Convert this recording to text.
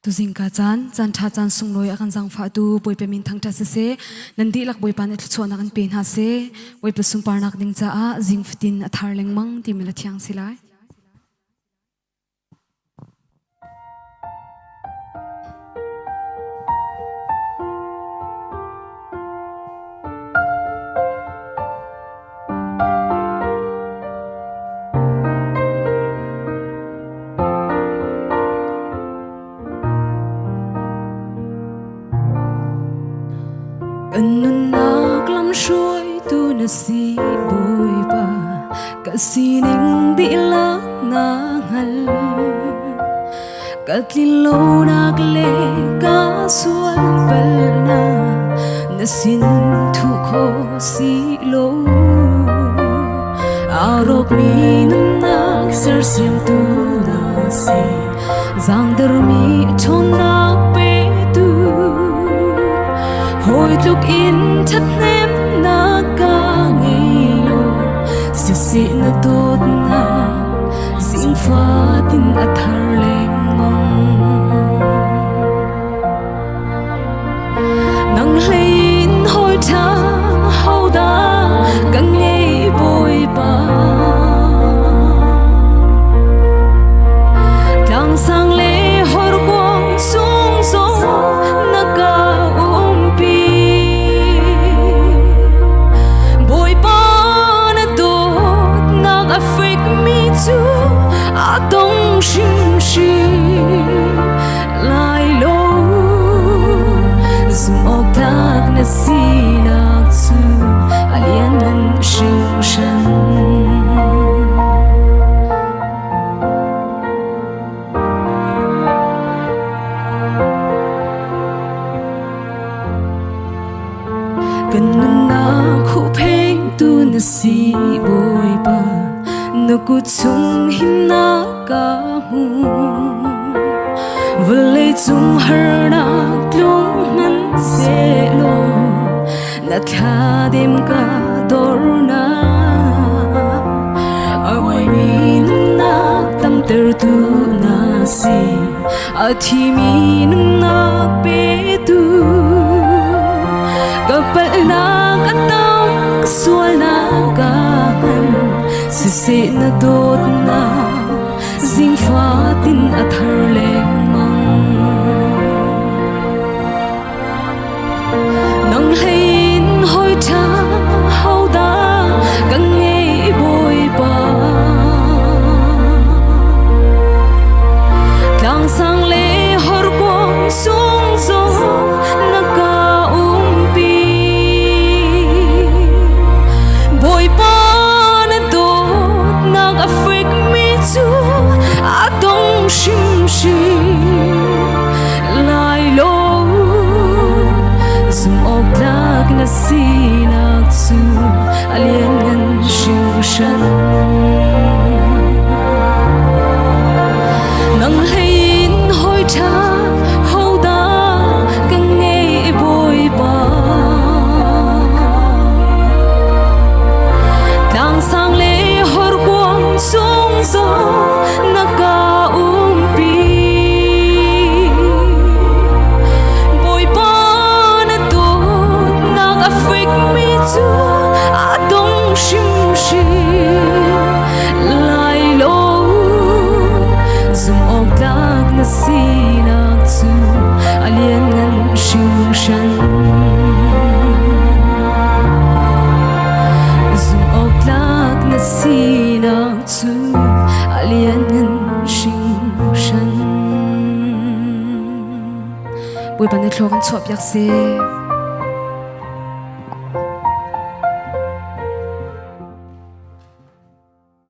tu zingka chan tha chan sungloi akan jang pha tu boi pe min thang ta se nandi lak boi pan thlo chona kan pen ha se boi pe sum parnak ding cha a jing fitin athar leng mang ti mila thiang silai Anun nak lam shuai tu na si boi ba ka sining di la na hal ka tlilo nak le ka sual bal na sin thu kho si lo arok mi nak ser sim tu na si zang der mi chon nak pe tu hồi lúc in thắt ném na ca ngây lo si na tốt na dinh pha tin athar leng mong nang lein hồi tha hau da căng ngây bồi ba đang sang lê hor quang sung gió na ca Đông shim shim lai lo zmok tak na sinak chu alian nan shim shan kan na khu pheng tu na si boi ba no ku chung hin na ka mu vlei chung har na tlung man se lo na tha dem ka dor na awai mi na tam ter tu na si a thi mi na pe tu kapal na ka tam sual na ka se na dot na zing pha tin athar leng mang nang lein hoi tha hau da căng ngây boi ba đang sang lê hor quang sung gió na ca pi boi ba Afric me too I don't shim shim lai lo zum ok dak na sinak chu alien ngan shim shan nang lein hoi tha hau da căng ngây boi ba đang sang lê sung gió na ca pi boi ba na tốt na Afric mi chu a dong shim shim lai lo zum ok dak na sinak chu alien ngan shim shan zum ok dak na sinak chu alien ngan shing shan boi ban ne thlo kan chop yak se